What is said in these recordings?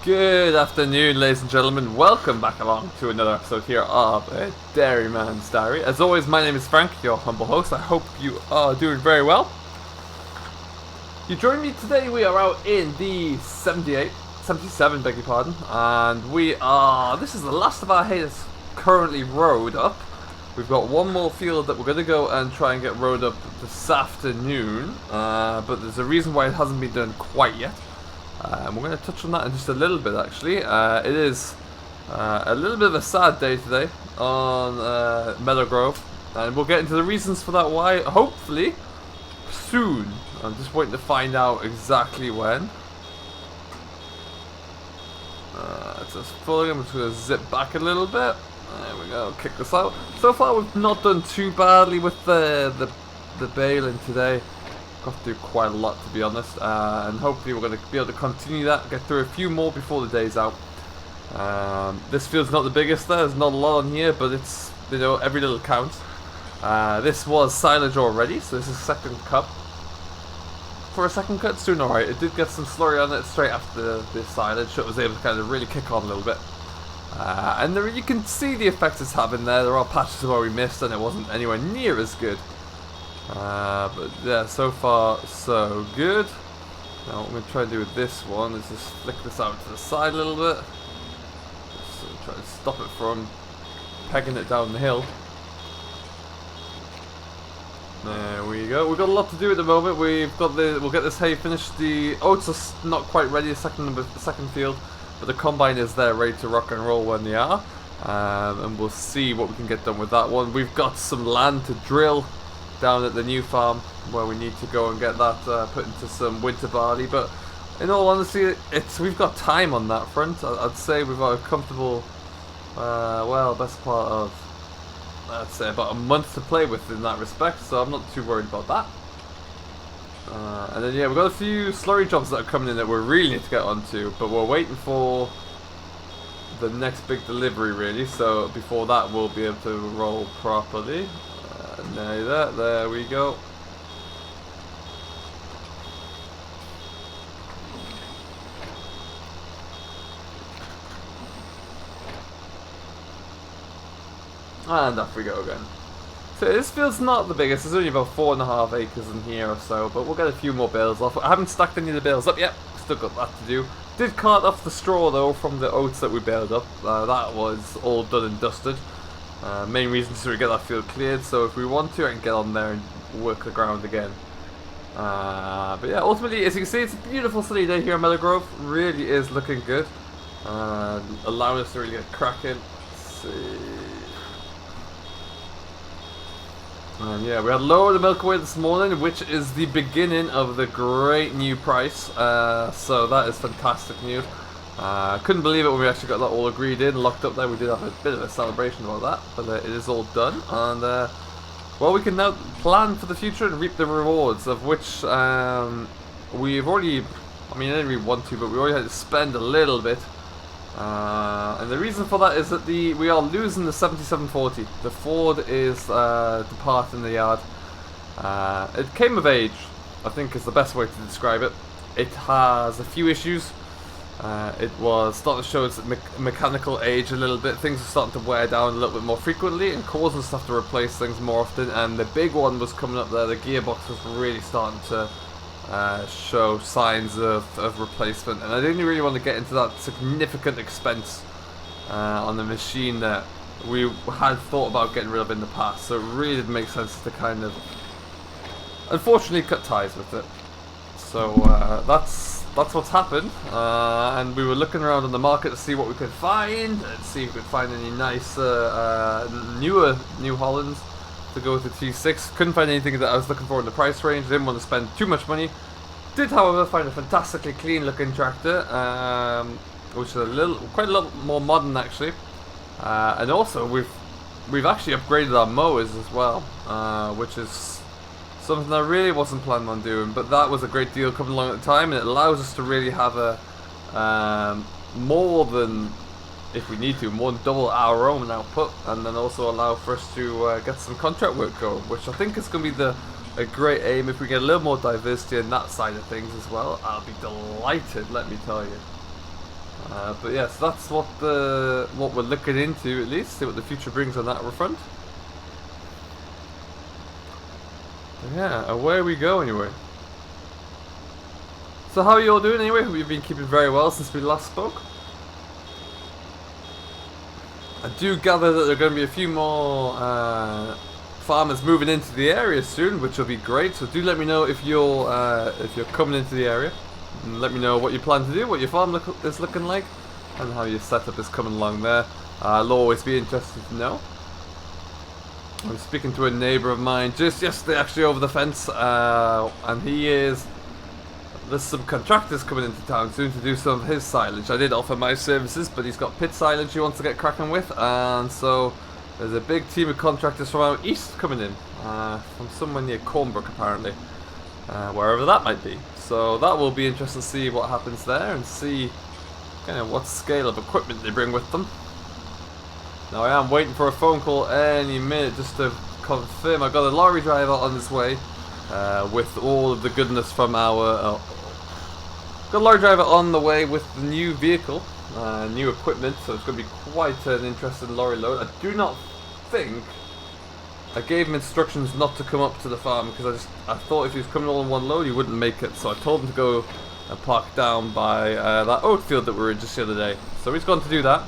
Good afternoon, ladies and gentlemen. Welcome back along to another episode here of Dairyman's Diary. As always, my name is Frank, your humble host. I hope you are doing very well. You join me today. We are out in the 77, beg your pardon, and this is the last of our hay that's currently rowed up. We've got one more field that we're going to go and try and get rowed up this afternoon, but there's a reason why it hasn't been done quite yet. We're going to touch on that in just a little bit, actually. It is a little bit of a sad day today on Meadow Grove, and we'll get into the reasons for that why, hopefully, soon. I'm just waiting to find out exactly when. It's just fully. I'm just going to zip back a little bit. There we go, kick this out. So far, we've not done too badly with the baling today. Got to do quite a lot, to be honest, and hopefully we're going to be able to continue that, get through a few more before the day's out. This field's not the biggest, there's not a lot on here, but it's, you know, every little counts. This was silage already, so this is second cup. For a second cut, it's doing alright. It did get some slurry on it straight after the silage, so it was able to kind of really kick on a little bit. And there, you can see the effect it's having there. There are patches where we missed and it wasn't anywhere near as good. But yeah, so far so good. Now what I'm going to try and do with this one is just flick this out to the side a little bit. Just try to stop it from pegging it down the hill. There we go. We've got a lot to do at the moment. We'll get this hay finished. The oats are not quite ready, the second field, but the combine is there ready to rock and roll when they are. And we'll see what we can get done with that one. We've got some land to drill down at the new farm where we need to go and get that put into some winter barley, but in all honesty, we've got time on that front. I'd say we've got a comfortable, best part of, I'd say about a month to play with in that respect, so I'm not too worried about that. And then yeah, we've got a few slurry jobs that are coming in that we really need to get onto, but we're waiting for the next big delivery really, so before that we'll be able to roll properly. There we go. And off we go again. So this field's not the biggest, there's only about 4.5 acres in here or so, but we'll get a few more bales off. I haven't stacked any of the bales up yet, still got that to do. Did cart off the straw though from the oats that we baled up, that was all done and dusted. Main reason is to get that field cleared, so if we want to, I can get on there and work the ground again. But yeah, ultimately, as you can see, it's a beautiful sunny day here in Meadow Grove. Really is looking good. Allowing us to really get cracking. Let's see. And yeah, we had lowered the milk away this morning, which is the beginning of the great new price. So that is fantastic news. Couldn't believe it when we actually got that all agreed in, locked up there. We did have a bit of a celebration about that, but it is all done, and well, we can now plan for the future and reap the rewards, of which we've already, I mean, I didn't really want to, but we already had to spend a little bit, and the reason for that is that we are losing the 7740. The Ford is departing the yard. It came of age, I think is the best way to describe it. It has a few issues. It was starting to show its mechanical age a little bit. Things are starting to wear down a little bit more frequently and causing us to have to replace things more often, and the big one was coming up there. The gearbox was really starting to show signs of replacement, and I didn't really want to get into that significant expense on the machine that we had thought about getting rid of in the past, so it really did make sense to kind of unfortunately cut ties with it. So that's what's happened, and we were looking around on the market to see what we could find, and see if we could find any nice newer New Hollands to go with the T6. Couldn't find anything that I was looking for in the price range. Didn't want to spend too much money. Did, however, find a fantastically clean looking tractor, which is quite a little more modern actually, and also we've actually upgraded our mowers as well, which is something I really wasn't planning on doing, but that was a great deal coming along at the time, and it allows us to really have a more than, if we need to, more than double our own output, and then also allow for us to get some contract work going, which I think is going to be a great aim. If we get a little more diversity in that side of things as well, I'll be delighted, let me tell you. But yes, that's what we're looking into at least. See what the future brings on that front. But yeah, away we go anyway. So how are you all doing anyway? Hope you've been keeping very well since we last spoke. I do gather that there are going to be a few more farmers moving into the area soon, which will be great. So do let me know if you're coming into the area, and let me know what you plan to do, what your farm is looking like, and how your setup is coming along there. I'll always be interested to know. I was speaking to a neighbour of mine just yesterday, actually, over the fence, and there's some contractors coming into town soon to do some of his silage. I did offer my services, but he's got pit silage he wants to get cracking with, and so there's a big team of contractors from out east coming in, from somewhere near Cornbrook apparently, wherever that might be. So that will be interesting to see what happens there and see kind of what scale of equipment they bring with them. Now I am waiting for a phone call any minute just to confirm. I got a lorry driver on his way with all of the goodness from our got a lorry driver on the way with the new vehicle, new equipment, so it's going to be quite an interesting lorry load. I do not think I gave him instructions not to come up to the farm because I thought if he was coming all in one load he wouldn't make it, so I told him to go and park down by that oat field that we were in just the other day. So he's gone to do that,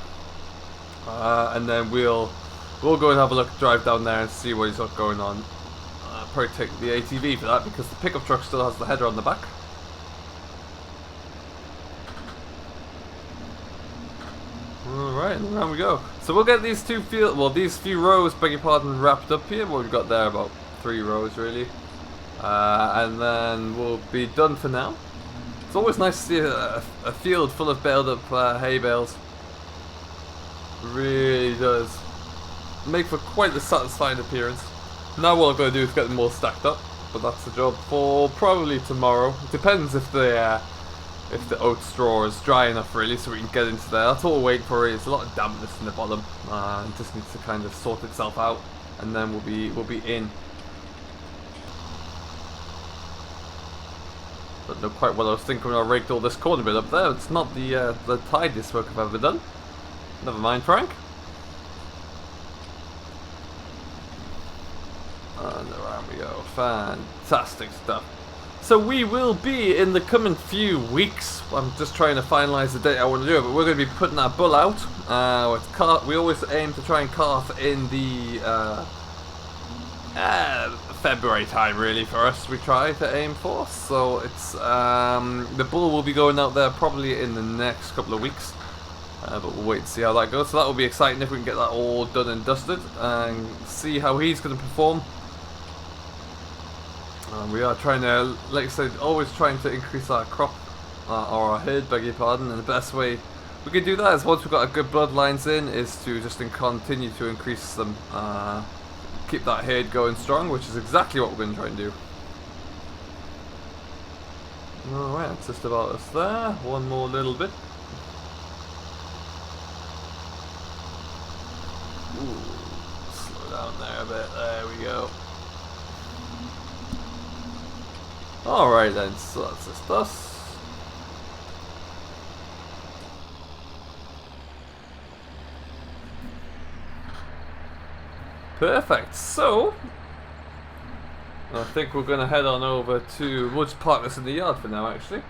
and then we'll go and have a look, drive down there and see what he's got going on. Probably take the ATV for that because the pickup truck still has the header on the back. Alright, and around we go. So we'll get these these few rows, beg your pardon, wrapped up here. Well, we've got there about 3 rows really. And then we'll be done for now. It's always nice to see a field full of baled up hay bales. It really does make for quite a satisfying appearance. Now what I'm going to do is get them all stacked up, but that's the job for probably tomorrow. It depends if the oat straw is dry enough really, so we can get into there. That's all we're waiting for. It's a lot of dampness in the bottom. It just needs to kind of sort itself out, and then we'll be in. Don't know quite what I was thinking when I raked all this corner bit up there. It's not the tidiest work I've ever done. Never mind, Frank. And around we go. Fantastic stuff. So we will be in the coming few weeks. I'm just trying to finalise the date I want to do it, but we're going to be putting our bull out. We always aim to try and calf in the February time, really, for us. We try to aim for. So it's the bull will be going out there probably in the next couple of weeks. But we'll wait and see how that goes. So that will be exciting if we can get that all done and dusted and see how he's going to perform. We are trying to, like I said, always trying to increase our crop, or our herd, beg your pardon, and the best way we can do that is once we've got a good bloodlines in, is to just continue to increase them, keep that herd going strong, which is exactly what we're going to try and do. Alright, that's just about us there. One more little bit. Ooh, slow down there a bit. There we go. Alright then, so that's just us. Perfect, so I think we're going to head on over to, we'll just park this in the yard for now actually.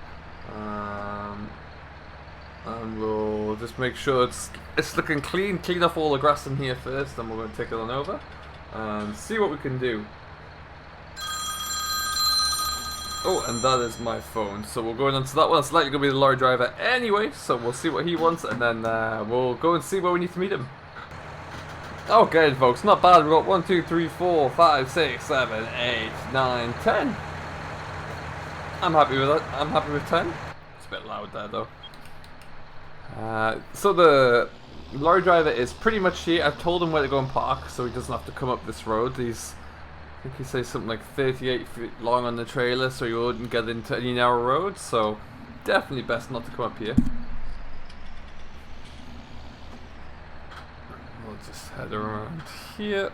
And we'll just make sure it's looking clean off all the grass in here first, then we're going to take it on over and see what we can do. Oh, and that is my phone, so we're going on to that one. It's likely going to be the lorry driver anyway, so we'll see what he wants, and then we'll go and see where we need to meet him. Okay, folks, not bad. We've got 1, 2, 3, 4, 5, 6, 7, 8, 9, 10. I'm happy with that. I'm happy with 10. It's a bit loud there, though. So the lorry driver is pretty much here. I've told him where to go and park, so he doesn't have to come up this road. I think he says something like 38 feet long on the trailer, so you wouldn't get into any narrow roads, so definitely best not to come up here. We'll just head around here.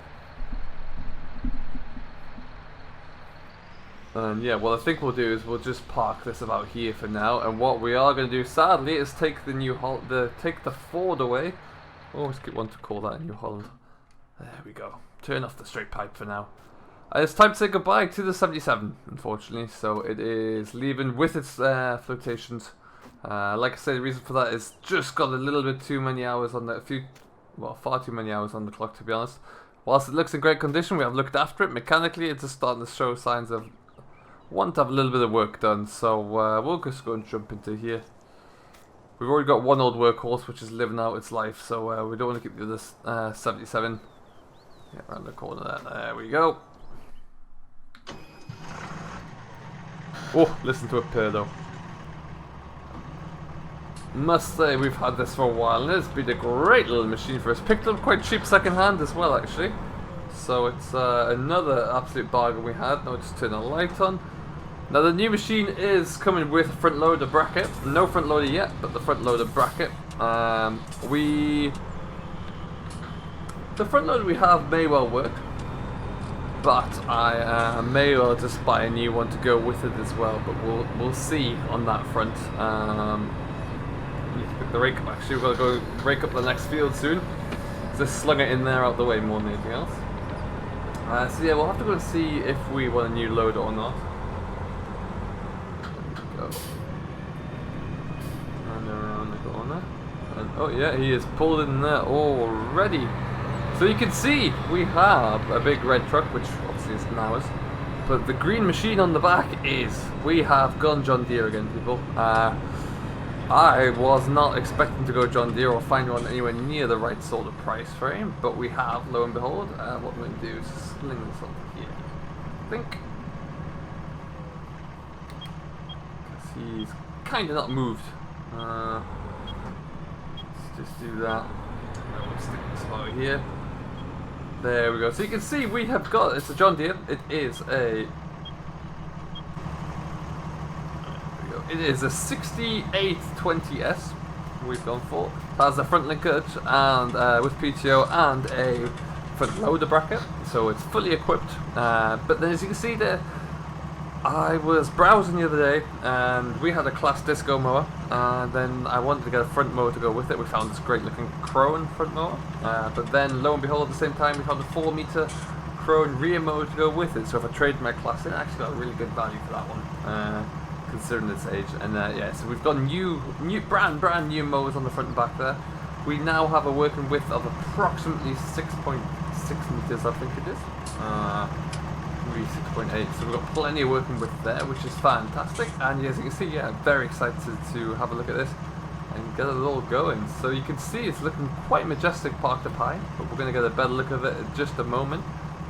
And yeah, what I think we'll do is we'll just park this about here for now. And what we are going to do, sadly, is take take the Ford away. I always want to call that a New Holland. There we go. Turn off the straight pipe for now. It's time to say goodbye to the 77, unfortunately. So it is leaving with its flotations. Like I said, the reason for that is just got a little bit too many hours on far too many hours on the clock, to be honest. Whilst it looks in great condition, we have looked after it. Mechanically, it's just starting to show signs of want to have a little bit of work done, so we'll just go and jump into here. We've already got one old workhorse which is living out its life, so we don't want to keep the other 77. Yeah, around the corner there we go. Oh, listen to it purr though. Must say we've had this for a while and it's been a great little machine for us. Picked up quite cheap second hand as well, actually. So it's another absolute bargain we had. Now just turn the light on. Now the new machine is coming with a front loader bracket. No front loader yet, but the front loader bracket. The front loader we have may well work, but I may well just buy a new one to go with it as well. But we'll see on that front. Need to pick the rake up. Actually, we've got to go rake up the next field soon. Just slung it in there out the way more than anything else. So yeah, we'll have to go and see if we want a new loader or not. Go. And around the corner. And, oh yeah, he is pulled in there already. So you can see we have a big red truck, which obviously isn't ours. But the green machine on the back is. We have gone John Deere again, people. I was not expecting to go John Deere or find one anywhere near the right sort of price frame, but we have, lo and behold. What we're going to do is sling this onto here, I think. Because he's kind of not moved. Let's just do that. We'll stick this over here. There we go. So you can see we have got, it's a John Deere. It is a 6820S we've gone for. It has a front linkage and with PTO and a front loader bracket, so it's fully equipped. But then as you can see there, I was browsing the other day and we had a class disco mower, and then I wanted to get a front mower to go with it. We found this great looking Crone front mower, but then lo and behold at the same time we found a 4-meter Crone rear mower to go with it. So if I traded my class in, I actually got a really good value for that one. Considering its age. And yeah, so we've got brand new mowers on the front and back there. We now have a working width of approximately 6.6 meters, I think it is. Maybe 6.8. So we've got plenty of working width there, which is fantastic. And as you can see, yeah, I'm very excited to have a look at this and get it all going. So you can see it's looking quite majestic parked up high, but we're going to get a better look of it in just a moment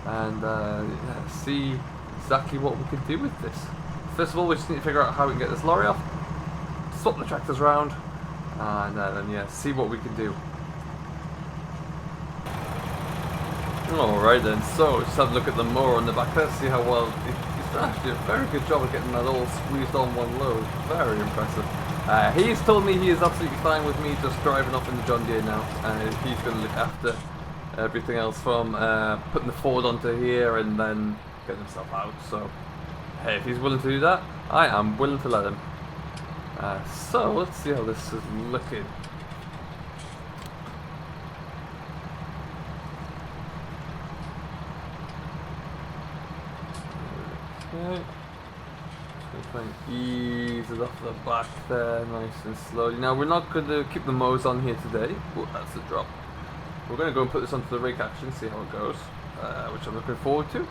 and yeah, see exactly what we can do with this. First of all, we just need to figure out how we can get this lorry off, swap the tractors around, and then yeah, see what we can do. Alright then, so just have a look at the mower on the back there, see how well, he's done actually a very good job of getting that all squeezed on one load. Very impressive. He's told me he is absolutely fine with me just driving off in the John Deere now, and he's going to look after everything else from putting the Ford onto here and then getting himself out. So hey, if he's willing to do that, I am willing to let him. So let's see how this is looking. Okay. Just try and ease it off the back there, nice and slowly. Now we're not going to keep the mowers on here today. Oh, that's a drop. We're going to go and put this onto the rake action, see how it goes, which I'm looking forward to.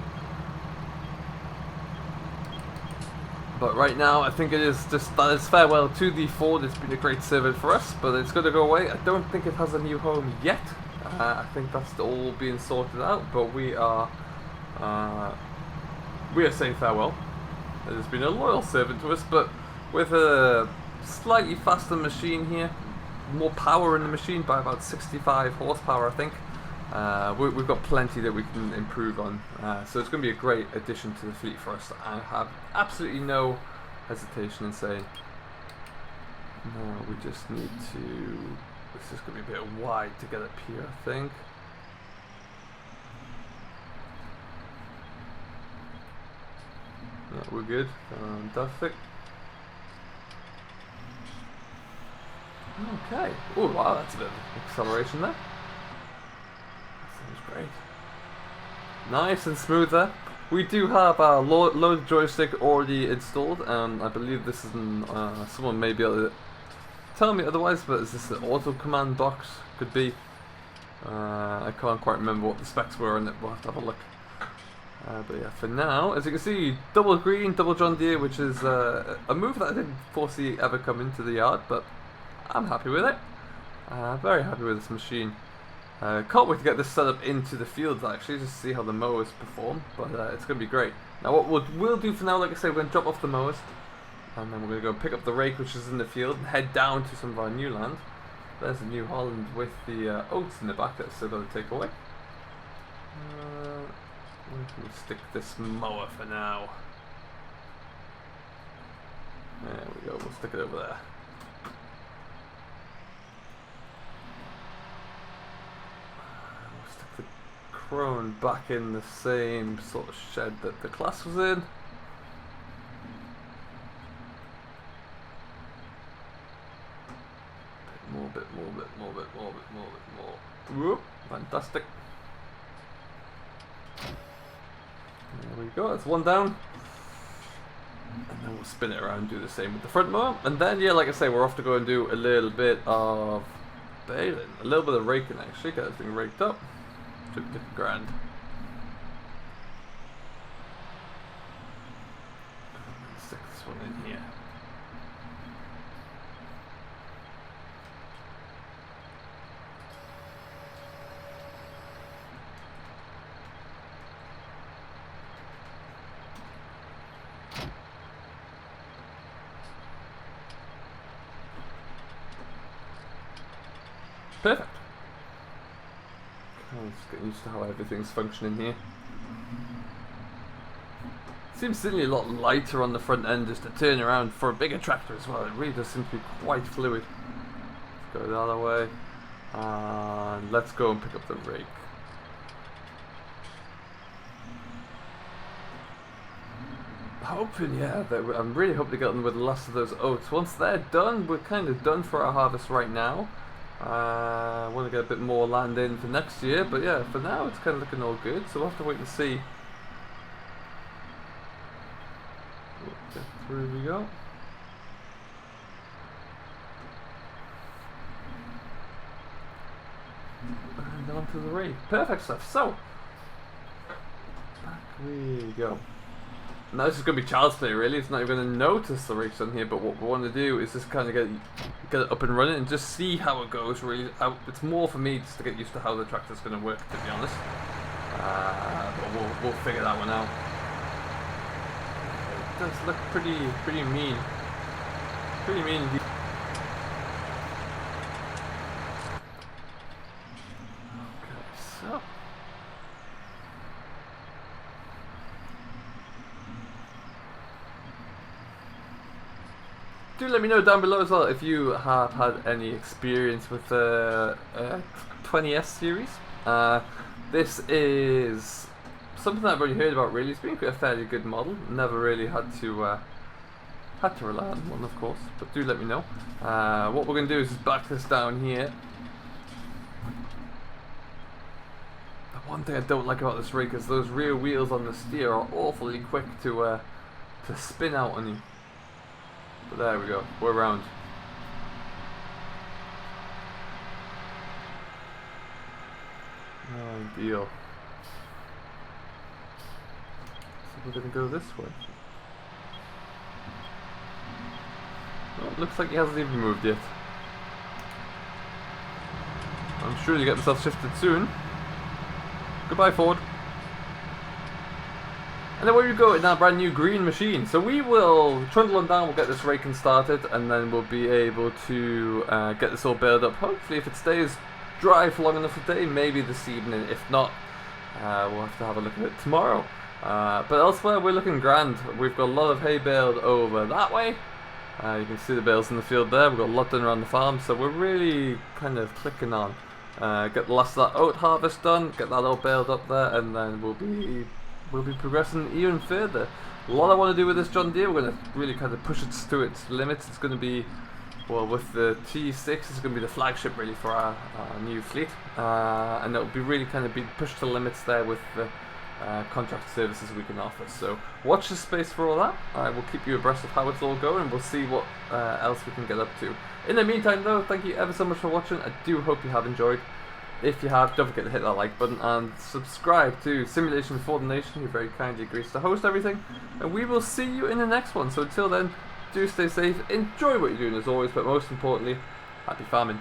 But right now, I think it is just that is farewell to the Ford. It's been a great servant for us, but it's going to go away. I don't think it has a new home yet. I think that's all being sorted out. But we are saying farewell. It has been a loyal servant to us, but with a slightly faster machine here, more power in the machine by about 65 horsepower, I think. We've got plenty that we can improve on, so it's going to be a great addition to the fleet for us. I have absolutely no hesitation in saying, no, we just need to, this is going to be a bit wide to get up here, I think. Yeah, we're good. Fantastic. Okay. Oh wow, that's a bit of acceleration there. That sounds great. Nice and smooth there. We do have a load joystick already installed, and I believe this is someone may be able to tell me otherwise, but is this an auto command box? Could be. I can't quite remember what the specs were on it. We'll have to have a look. But yeah, for now, as you can see, double green, double John Deere, which is a move that I didn't foresee ever come into the yard, but I'm happy with it. Very happy with this machine. Can't wait to get this set up into the fields actually, just to see how the mowers perform, but it's going to be great. Now what we'll do for now, like I say, we're going to drop off the mowers, and then we're going to go pick up the rake which is in the field, and head down to some of our new land. There's a New Holland with the oats in the back that I've still got to take away. Where can we stick this mower for now? There we go, we'll stick it over there. We'll stick the crone back in the same sort of shed that the class was in. Bit more. Whoop, fantastic. There we go, that's one down. And then we'll spin it around and do the same with the front mower. And then, yeah, like I say, we're off to go and do a little bit of baling. A little bit of raking, actually. Get everything raked up. Took $50,000. Stick this one in here. Perfect. I'm just getting used to how everything's functioning here. Seems silly a lot lighter on the front end just to turn around for a bigger tractor as well. It really does seem to be quite fluid. Let's go the other way. And let's go and pick up the rake. Hoping, yeah, I'm really hoping to get on with the last of those oats. Once they're done, we're kind of done for our harvest right now. I want to get a bit more land in for next year, but yeah, for now it's kind of looking all good, so we'll have to wait and see. Okay, through we go. And onto the rake. Perfect stuff. So, back we go. Now this is going to be child's play really, it's not even going to notice the rake's on here, but what we want to do is just kind of get it up and running and just see how it goes really. It's more for me just to get used to how the tractor's going to work, to be honest. But we'll figure that one out. It does look pretty mean. Pretty mean indeed. Okay, so... do let me know down below as well if you have had any experience with the 20S series. This is something that I've already heard about really. It's been a fairly good model. Never really had to rely on one, of course, but do let me know. What we're going to do is just back this down here. The one thing I don't like about this rake is those rear wheels on the steer are awfully quick to spin out on you. But there we go, we're around. Ideal. So we're going to go this way. Well, it looks like he hasn't even moved yet. I'm sure you'll get myself shifted soon. Goodbye, Ford. And then where we go in our brand new green machine. So we will trundle on down, we'll get this raking started, and then we'll be able to get this all built up. Hopefully if it stays dry for long enough today, maybe this evening. If not, we'll have to have a look at it tomorrow. But elsewhere we're looking grand. We've got a lot of hay baled over that way. You can see the bales in the field there. We've got a lot done around the farm, so we're really kind of clicking on. Get the last of that oat harvest done, get that all baled up there, and then we'll be progressing even further. A lot I want to do with this John Deere. We're going to really kind of push it to its limits. It's going to be, well, with the T6, it's going to be the flagship really for our new fleet, and it'll be really kind of be pushed to the limits there with the contract services we can offer. So watch the space for all that. I will keep you abreast of how it's all going, and we'll see what else we can get up to. In the meantime though, thank you ever so much for watching. I do hope you have enjoyed. If you have, don't forget to hit that like button and subscribe to Simulation for the Nation, who very kindly agrees to host everything, and we will see you in the next one. So until then, do stay safe, enjoy what you're doing as always, but most importantly, happy farming.